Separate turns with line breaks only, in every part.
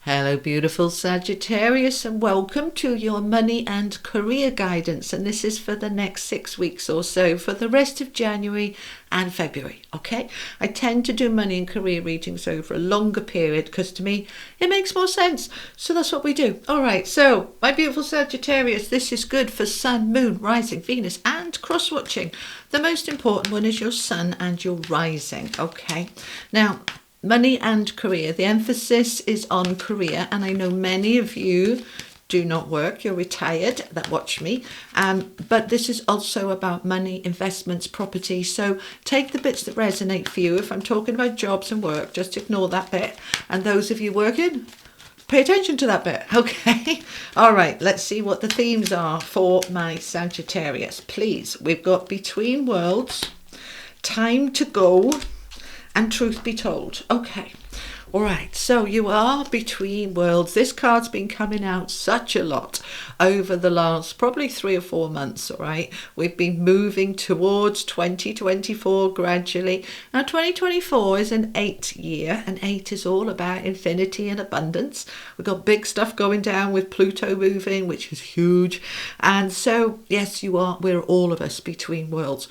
Hello, beautiful Sagittarius, and welcome to your money and career guidance. And this is for the next 6 weeks or so, for the rest of January and February. Okay, I tend to do money and career readings over a longer period because to me it makes more sense. So that's what we do. All right, so my beautiful Sagittarius, this is good for Sun, Moon, Rising, Venus, and cross watching. The most important one is your Sun and your Rising. Okay, now money and career. The emphasis is on career, and I know many of you do not work, you're retired that watch me, but this is also about money, investments, property. So take the bits that resonate for you. If I'm talking about jobs and work, just ignore that bit, and those of you working, pay attention to that bit. Okay, all right, let's see what the themes are for my Sagittarius. Please, we've got between worlds, time to go, and truth be told. Okay, all right, so you are between worlds. This card's been coming out such a lot over the last probably 3 or 4 months. All right, we've been moving towards 2024 gradually. Now 2024 is an 8 year, and 8 is all about infinity and abundance. We've got big stuff going down with Pluto moving, which is huge. And so yes, we're all of us between worlds.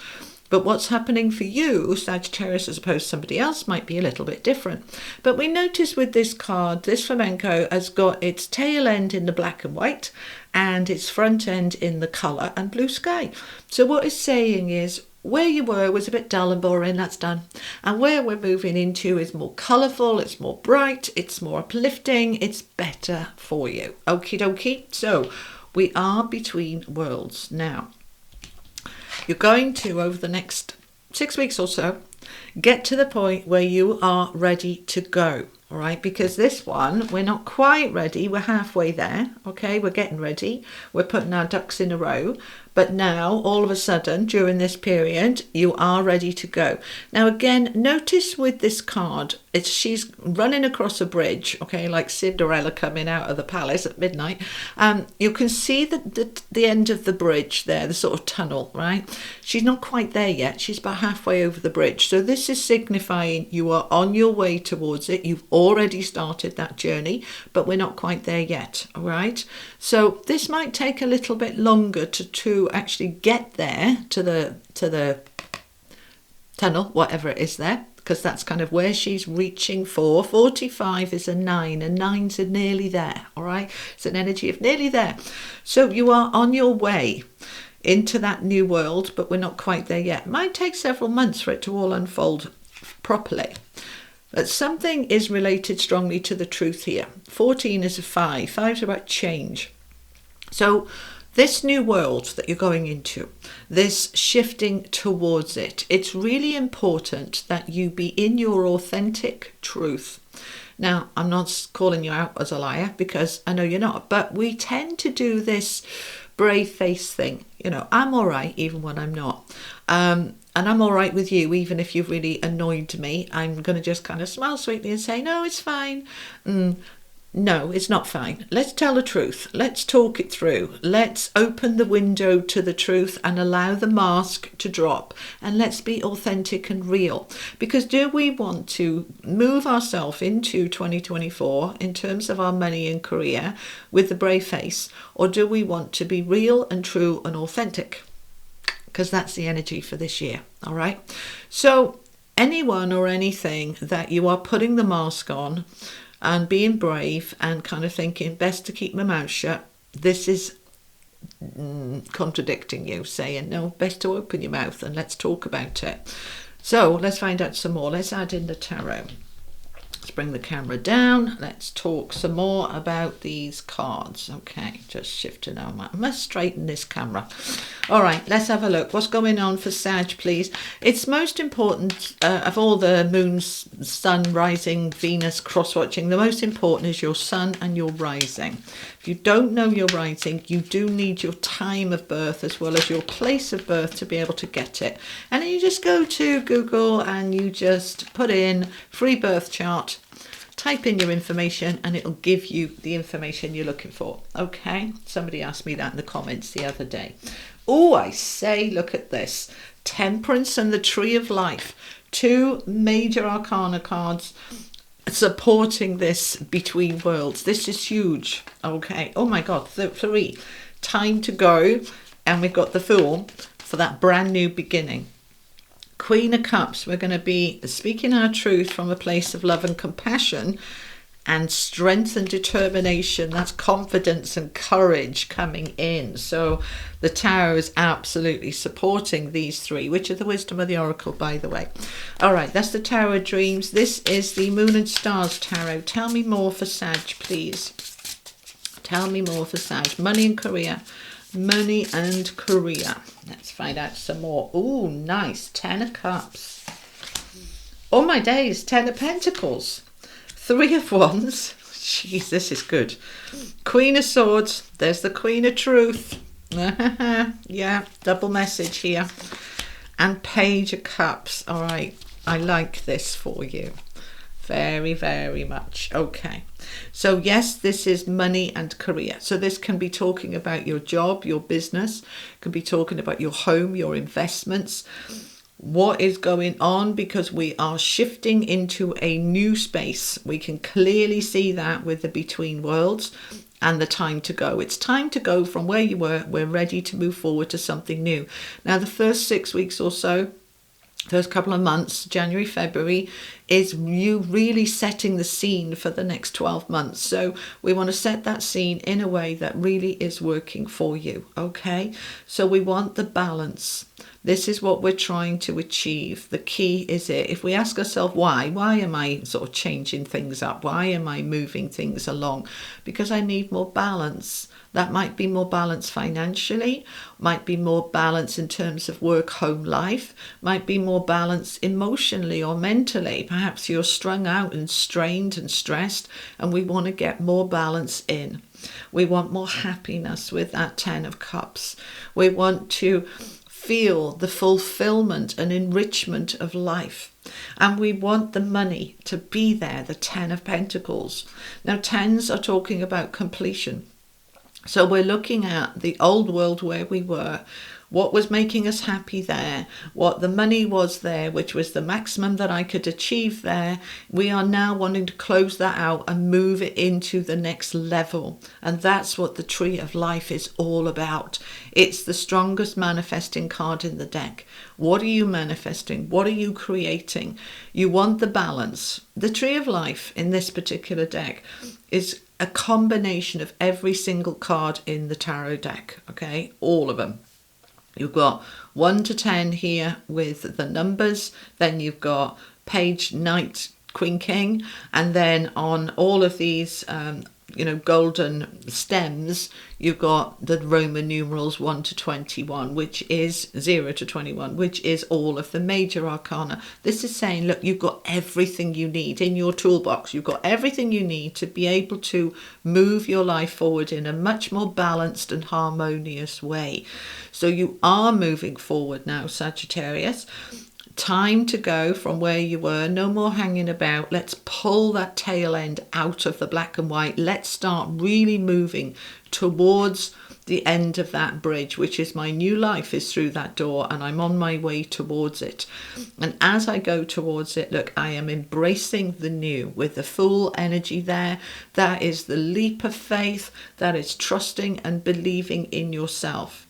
But what's happening for you, Sagittarius, as opposed to somebody else, might be a little bit different. But we notice with this card, this flamenco has got its tail end in the black and white and its front end in the colour and blue sky. So what it's saying is, where you were was a bit dull and boring, that's done. And where we're moving into is more colourful, it's more bright, it's more uplifting, it's better for you. Okie dokie. So we are between worlds now. You're going to, over the next 6 weeks or so, get to the point where you are ready to go. All right, because this one, we're not quite ready. We're halfway there. Okay, we're getting ready. We're putting our ducks in a row. But now, all of a sudden, during this period, you are ready to go. Now, again, notice with this card, she's running across a bridge, okay, like Cinderella coming out of the palace at midnight. You can see the end of the bridge there, the sort of tunnel, right? She's not quite there yet. She's about halfway over the bridge. So this is signifying you are on your way towards it. You've already started that journey, but we're not quite there yet, all right? So this might take a little bit longer to actually get there to the tunnel, whatever it is there, because that's kind of where she's reaching for. 45 is a 9, and 9s are nearly there, all right? It's an energy of nearly there. So you are on your way into that new world, but we're not quite there yet. It might take several months for it to all unfold properly. But something is related strongly to the truth here. 14 is a 5. 5 is about change. So this new world that you're going into, this shifting towards it, it's really important that you be in your authentic truth. Now, I'm not calling you out as a liar because I know you're not, but we tend to do this brave face thing. You know, I'm all right even when I'm not. And I'm all right with you even if you've really annoyed me. I'm going to just kind of smile sweetly and say, no, it's fine. No, it's not fine. Let's tell the truth. Let's talk it through. Let's open the window to the truth and allow the mask to drop. And let's be authentic and real. Because do we want to move ourselves into 2024 in terms of our money and career with the brave face? Or do we want to be real and true and authentic? Because that's the energy for this year. All right. So anyone or anything that you are putting the mask on and being brave and kind of thinking best to keep my mouth shut, this is contradicting you, saying no, best to open your mouth and let's talk about it. So let's find out some more. Let's add in the tarot. Let's bring the camera down. Let's talk some more about these cards. Okay, just shifting on. I must straighten this camera. All right, let's have a look. What's going on for Sag, please? It's most important of all the moons, sun, rising, Venus, cross-watching. The most important is your sun and your rising. If you don't know your rising, you do need your time of birth as well as your place of birth to be able to get it. And then you just go to Google and you just put in free birth chart, type in your information, and it'll give you the information you're looking for. Okay, somebody asked me that in the comments the other day. Oh, I say, look at this. Temperance and the Tree of Life. Two major arcana cards. supporting this between worlds. This is huge. Okay. Oh my God. 3. Time to go. And we've got the Fool for that brand new beginning. Queen of Cups. We're going to be speaking our truth from a place of love and compassion and strength and determination. That's confidence and courage coming in. So the Tower is absolutely supporting these 3, which are the wisdom of the Oracle, by the way. All right, that's the Tower of Dreams. This is the Moon and Stars Tarot. Tell me more for Sag, please. Tell me more for Sag. Money and career. Money and career. Let's find out some more. Oh, nice. 10 of Cups. Oh my days. 10 of Pentacles. 3 of Wands. Jeez, this is good. Queen of Swords. There's the Queen of Truth. Yeah, double message here. And Page of Cups. All right, I like this for you. Very, very much. Okay. So yes, this is money and career. So this can be talking about your job, your business. Can be talking about your home, your investments. What is going on, because we are shifting into a new space. We can clearly see that with the between worlds and the time to go. It's time to go from where you were. We're ready to move forward to something new. Now, the first 6 weeks or so, first couple of months, January, February, is you really setting the scene for the next 12 months. So we want to set that scene in a way that really is working for you. Okay. So we want the balance. This is what we're trying to achieve. The key is it. If we ask ourselves why am I sort of changing things up? Why am I moving things along? Because I need more balance. That might be more balance financially, might be more balance in terms of work, home life, might be more balance emotionally or mentally. Perhaps you're strung out and strained and stressed, and we want to get more balance in. We want more happiness with that 10 of Cups. We want to feel the fulfillment and enrichment of life. And we want the money to be there, the 10 of Pentacles. Now, 10s are talking about completion. So we're looking at the old world where we were, what was making us happy there, what the money was there, which was the maximum that I could achieve there. We are now wanting to close that out and move it into the next level. And that's what the Tree of Life is all about. It's the strongest manifesting card in the deck. What are you manifesting? What are you creating? You want the balance. The Tree of Life in this particular deck is a combination of every single card in the tarot deck. Okay, all of them. You've got 1 to 10 here with the numbers. Then you've got Page, Knight, Queen, King. And then on all of these, golden stems, you've got the Roman numerals 1 to 21, which is 0 to 21, which is all of the major arcana. This is saying, look, you've got everything you need in your toolbox. You've got everything you need to be able to move your life forward in a much more balanced and harmonious way. So you are moving forward now, Sagittarius. Time to go from where you were. No more hanging about. Let's pull that tail end out of the black and white. Let's start really moving towards the end of that bridge, which is my new life is through that door, and I'm on my way towards it. And as I go towards it, look, I am embracing the new with the Fool energy there. That is the leap of faith. That is trusting and believing in yourself.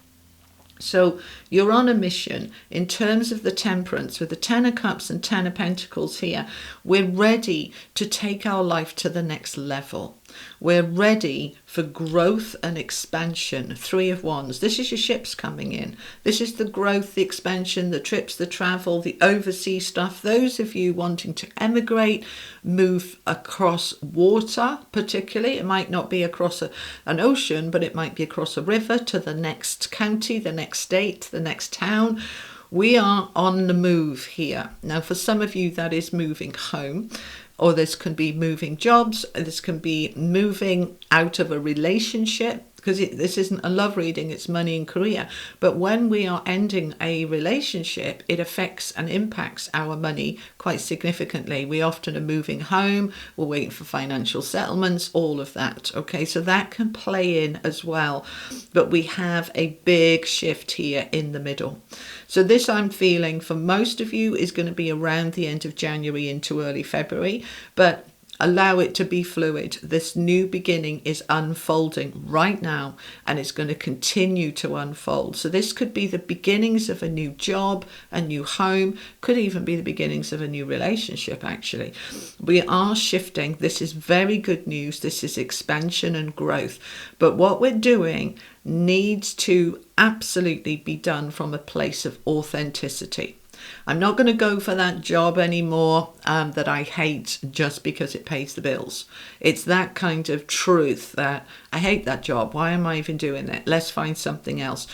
So you're on a mission in terms of the Temperance with the 10 of Cups and 10 of Pentacles here. We're ready to take our life to the next level. We're ready for growth and expansion. 3 of Wands. This is your ships coming in. This is the growth, the expansion, the trips, the travel, the overseas stuff. Those of you wanting to emigrate, move across water particularly. It might not be across an ocean, but it might be across a river to the next county, the next state, the next town. We are on the move here. Now, for some of you, that is moving home. Or this can be moving jobs, this can be moving out of a relationship, because this isn't a love reading, it's money and career. But when we are ending a relationship, it affects and impacts our money quite significantly. We often are moving home, we're waiting for financial settlements, all of that. Okay, so that can play in as well. But we have a big shift here in the middle. So this, I'm feeling for most of you, is going to be around the end of January into early February. But allow it to be fluid. This new beginning is unfolding right now, and it's going to continue to unfold. So this could be the beginnings of a new job, a new home, could even be the beginnings of a new relationship, actually. We are shifting. This is very good news. This is expansion and growth. But what we're doing needs to absolutely be done from a place of authenticity. I'm not going to go for that job anymore that I hate just because it pays the bills. It's that kind of truth that I hate that job. Why am I even doing it? Let's find something else.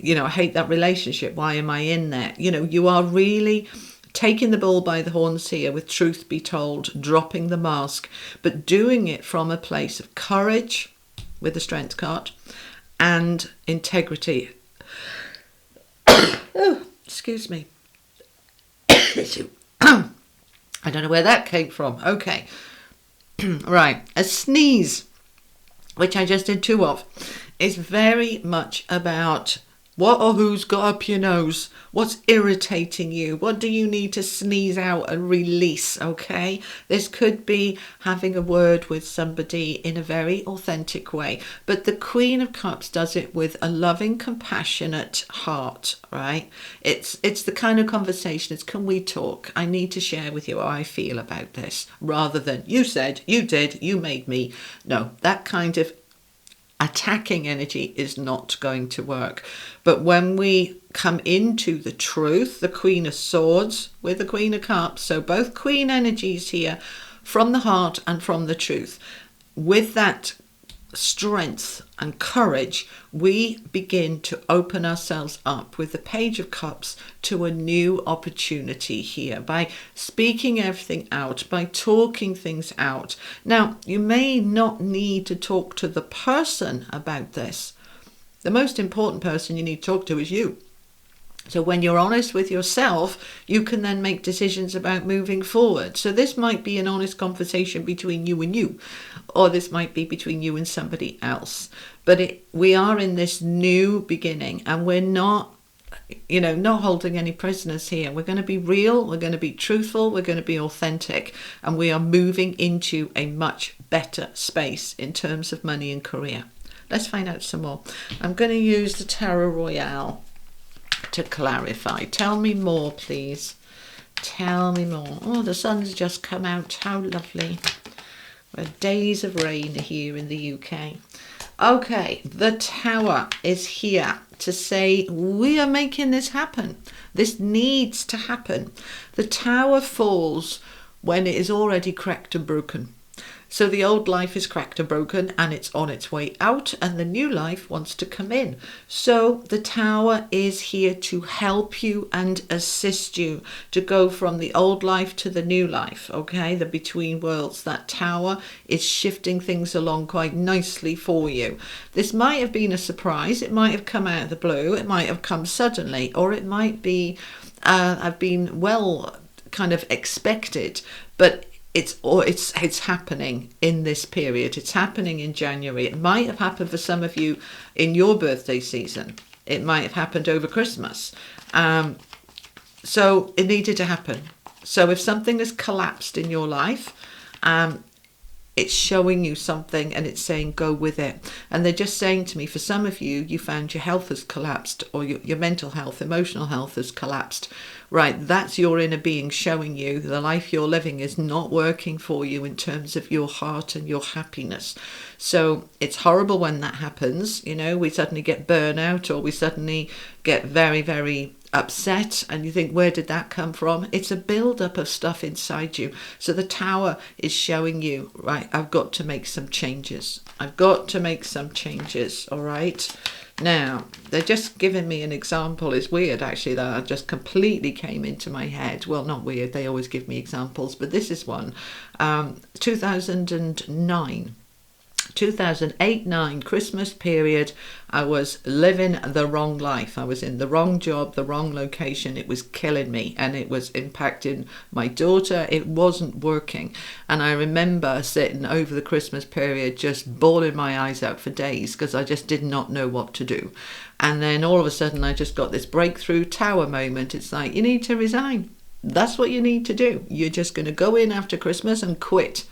I hate that relationship. Why am I in there? You are really taking the bull by the horns here with truth be told, dropping the mask, but doing it from a place of courage with the strength card and integrity. Oh, excuse me. I don't know where that came from. Okay. Right. A sneeze, which I just did 2 of, is very much about what or who's got up your nose, what's irritating you, what do you need to sneeze out and release, okay? This could be having a word with somebody in a very authentic way, but the Queen of Cups does it with a loving, compassionate heart, right? It's the kind of conversation, it's can we talk? I need to share with you how I feel about this, rather than you said, you did, you made me. No, that kind of attacking energy is not going to work. But when we come into the truth, the Queen of Swords with the Queen of Cups, so both Queen energies here, from the heart and from the truth, with that strength and courage, we begin to open ourselves up with the Page of Cups to a new opportunity here by speaking everything out, by talking things out. Now, you may not need to talk to the person about this. The most important person you need to talk to is you. So when you're honest with yourself, you can then make decisions about moving forward. So this might be an honest conversation between you and you, or this might be between you and somebody else. But we are in this new beginning, and we're not holding any prisoners here. We're going to be real, we're going to be truthful, we're going to be authentic, and we are moving into a much better space in terms of money and career. Let's find out some more. I'm going to use the Tarot Royale to clarify. Tell me more, please. Tell me more. Oh, the sun's just come out. How lovely. We're days of rain here in the UK. Okay, the Tower is here to say we are making this happen. This needs to happen. The Tower falls when it is already cracked and broken. So the old life is cracked and broken, and it's on its way out, and the new life wants to come in. So the Tower is here to help you and assist you to go from the old life to the new life, okay? The between worlds. That Tower is shifting things along quite nicely for you. This might have been a surprise. It might have come out of the blue. It might have come suddenly, or it might be have been well kind of expected, but it's happening in this period. It's happening in January. It might have happened for some of you in your birthday season. It might have happened over Christmas. So it needed to happen. So if something has collapsed in your life, it's showing you something and it's saying go with it. And they're just saying to me, for some of you, you found your health has collapsed, or your mental health, emotional health has collapsed. Right, that's your inner being showing you the life you're living is not working for you in terms of your heart and your happiness. So it's horrible when that happens. We suddenly get burnout, or we suddenly get very, very upset, and you think, where did that come from? It's a build-up of stuff inside you. So the Tower is showing you, right, I've got to make some changes. I've got to make some changes, all right? Now, they're just giving me an example. It's weird, actually, that just completely came into my head. Well, not weird, they always give me examples, but this is one. 2009. 2008-9 Christmas period, I was living the wrong life. I was in the wrong job, the wrong location. It was killing me, and it was impacting my daughter. It wasn't working. And I remember sitting over the Christmas period just bawling my eyes out for days because I just did not know what to do. And then all of a sudden I just got this breakthrough Tower moment. It's like, you need to resign. That's what you need to do. You're just going to go in after Christmas and quit.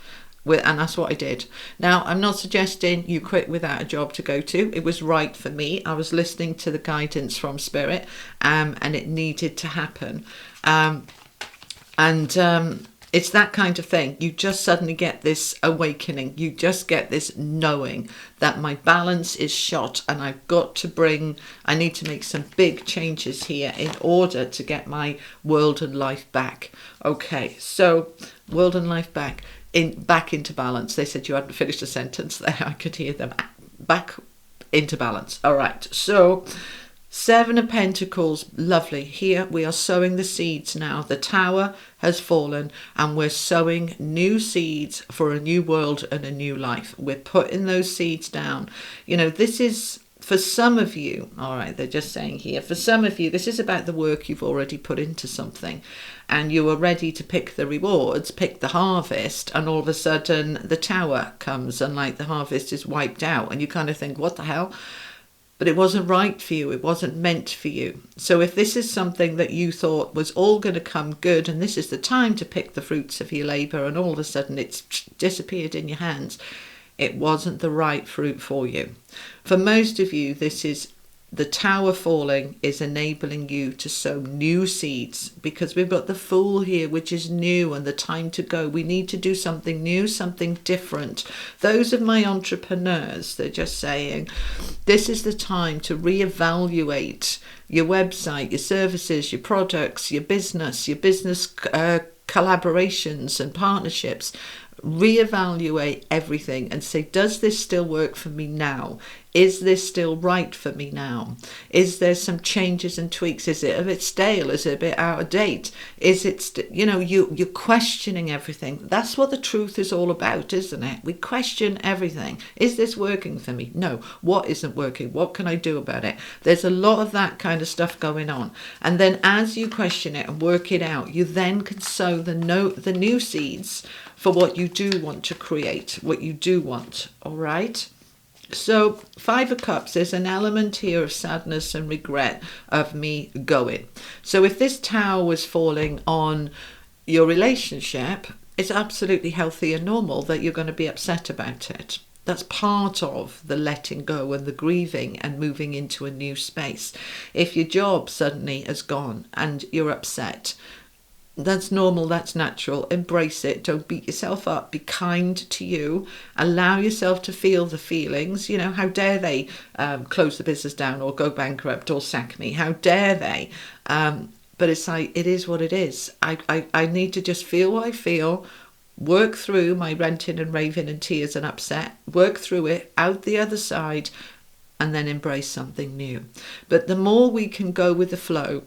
And that's what I did. Now, I'm not suggesting you quit without a job to go to. It was right for me. I was listening to the guidance from Spirit, and it needed to happen. It's that kind of thing. You just suddenly get this awakening. You just get this knowing that my balance is shot, and I need to make some big changes here in order to get my world and life back. Okay, so world and life back into balance. They said you hadn't finished a sentence there. I could hear them. Back into balance. All right, so 7 of Pentacles, lovely. Here we are sowing the seeds now. The tower has fallen and we're sowing new seeds for a new world and a new life. We're putting those seeds down. You know, this is, for some of you, all right, they're just saying here, for some of you, this is about the work you've already put into something, and you are ready to pick the rewards, pick the harvest, and all of a sudden the tower comes and like the harvest is wiped out, and you kind of think, what the hell? But it wasn't right for you. It wasn't meant for you. So if this is something that you thought was all going to come good, and this is the time to pick the fruits of your labour, and all of a sudden it's disappeared in your hands, it wasn't the right fruit for you. For most of you, this is the tower falling is enabling you to sow new seeds, because we've got the Fool here, which is new and the time to go. We need to do something new, something different. Those of my entrepreneurs, they're just saying, this is the time to reevaluate your website, your services, your products, your business collaborations and partnerships. Reevaluate everything and say, does this still work for me now? Is this still right for me now? Is there some changes and tweaks? Is it a bit stale? Is it a bit out of date? Is it, you're questioning everything. That's what the truth is all about, isn't it? We question everything. Is this working for me? No. What isn't working? What can I do about it? There's a lot of that kind of stuff going on. And then as you question it and work it out, you then can sow the new seeds for what you do want to create, what you do want, all right? So 5 of Cups, there's an element here of sadness and regret of me going. So if this tower was falling on your relationship, it's absolutely healthy and normal that you're going to be upset about it. That's part of the letting go and the grieving and moving into a new space. If your job suddenly has gone and you're upset, that's normal, that's natural. Embrace it. Don't beat yourself up. Be kind to you. Allow yourself to feel the feelings. How dare they close the business down or go bankrupt or sack me? How dare they? But it's like, it is what it is. I need to just feel what I feel, work through my ranting and raving and tears and upset, work through it, out the other side, and then embrace something new. But the more we can go with the flow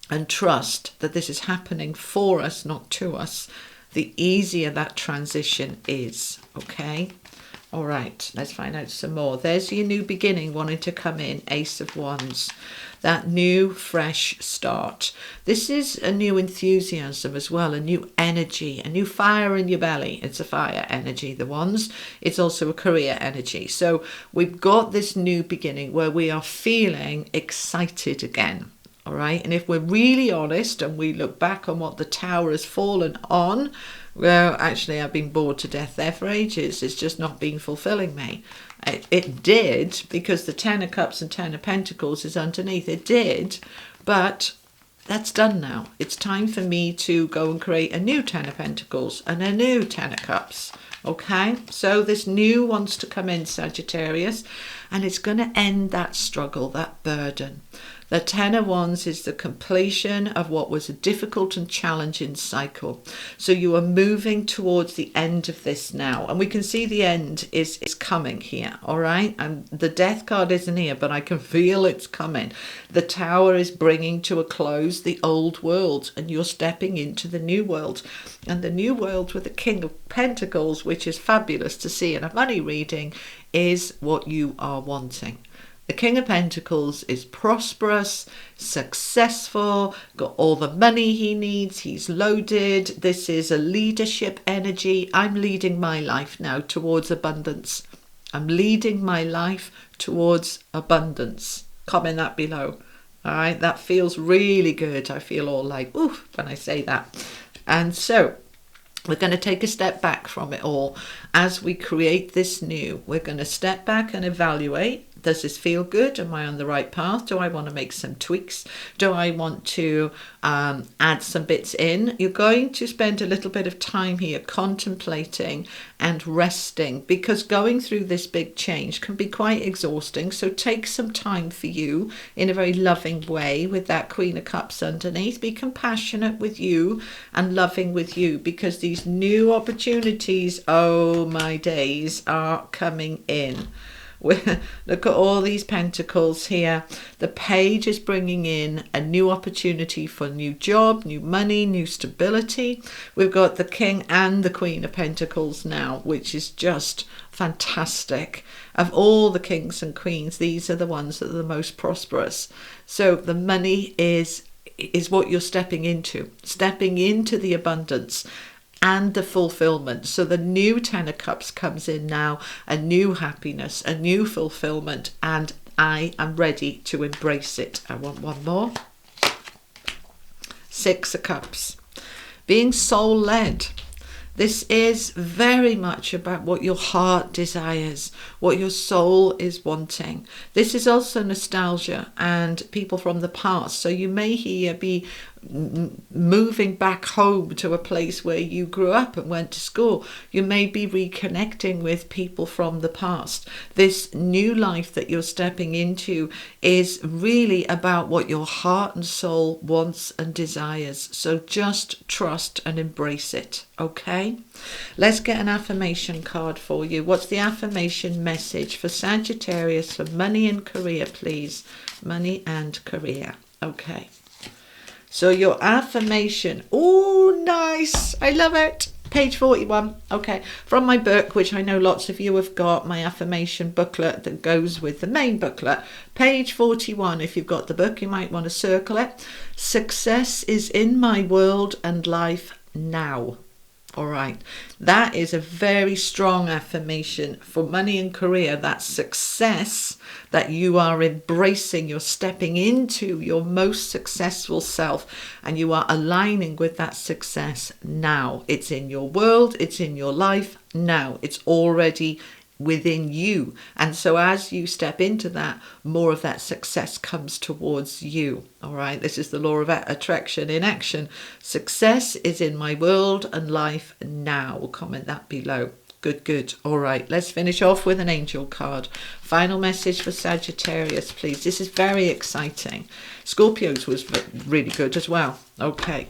and trust that this is happening for us, not to us, the easier that transition is, okay? All right, let's find out some more. There's your new beginning wanting to come in, Ace of Wands. That new, fresh start. This is a new enthusiasm as well, a new energy, a new fire in your belly. It's a fire energy, the Wands. It's also a career energy. So we've got this new beginning where we are feeling excited again. All right, and if we're really honest and we look back on what the tower has fallen on, well, actually, I've been bored to death there for ages. It's just not been fulfilling me. It did, because the 10 of Cups and 10 of Pentacles is underneath. It did, but that's done now. It's time for me to go and create a new 10 of Pentacles and a new 10 of Cups. Okay, so this new wants to come in, Sagittarius, and it's going to end that struggle, that burden. The 10 of Wands is the completion of what was a difficult and challenging cycle. So you are moving towards the end of this now. And we can see the end is coming here, all right? And the Death card isn't here, but I can feel it's coming. The Tower is bringing to a close the old world, and you're stepping into the new world. And the new world with the King of Pentacles, which is fabulous to see in a money reading, is what you are wanting. The King of Pentacles is prosperous, successful, got all the money he needs, he's loaded. This is a leadership energy. I'm leading my life now towards abundance. I'm leading my life towards abundance. Comment that below. All right, that feels really good. I feel all like, oof, when I say that. And so We're going to take a step back from it all. As we create this new, we're going to step back and evaluate. Does this feel good? Am I on the right path? Do I want to make some tweaks? Do I want to add some bits in? You're going to spend a little bit of time here contemplating and resting, because going through this big change can be quite exhausting. So take some time for you in a very loving way with that Queen of Cups underneath. Be compassionate with you and loving with you, because these new opportunities, oh my days, are coming in. Look at all these pentacles here. The page is bringing in a new opportunity for new job, new money, new stability. We've got the King and the Queen of Pentacles now, which is just fantastic. Of all the kings and queens, these are the ones that are the most prosperous. So the money is what you're stepping into the abundance and the fulfillment. So the new Ten of Cups comes in now, a new happiness, a new fulfillment, and I am ready to embrace it. I want one more. Six of Cups. Being soul-led. This is very much about what your heart desires, what your soul is wanting. This is also nostalgia and people from the past. So you may here be moving back home to a place where you grew up and went to school. You may be reconnecting with people from the past. This new life that you're stepping into is really about what your heart and soul wants and desires. So just trust and embrace it. Okay, let's get an affirmation card for you. What's the affirmation message for Sagittarius for money and career, please? Money and career. Okay. So your affirmation, oh, nice. I love it. Page 41. Okay. From my book, which I know lots of you have got, my affirmation booklet that goes with the main booklet. Page 41. If you've got the book, you might want to circle it. Success is in my world and life now. All right. That is a very strong affirmation for money and career. That success that you are embracing, you're stepping into your most successful self, and you are aligning with that success now. It's in your world, it's in your life now. It's already within you. And so as you step into that, more of that success comes towards you. All right. This is the law of attraction in action. Success is in my world and life now. We'll comment that below. Good, good. All right, let's finish off with an angel card. Final message for Sagittarius, please. This is very exciting. Scorpios was really good as well. Okay.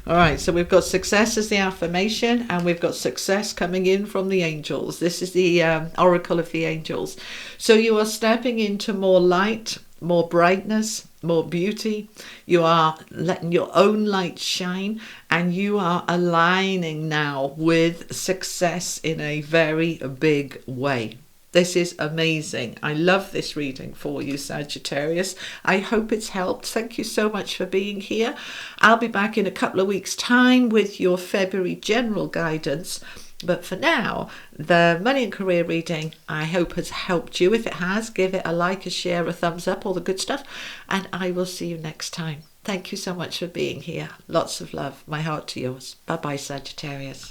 All right, so we've got success as the affirmation, and we've got success coming in from the angels. This is the oracle of the angels. So you are stepping into more light, more brightness, more beauty. You are letting your own light shine, and you are aligning now with success in a very big way. This is amazing. I love this reading for you, Sagittarius. I hope it's helped. Thank you so much for being here. I'll be back in a couple of weeks' time with your February general guidance. But for now, the money and career reading, I hope has helped you. If it has, give it a like, a share, a thumbs up, all the good stuff. And I will see you next time. Thank you so much for being here. Lots of love. My heart to yours. Bye-bye, Sagittarius.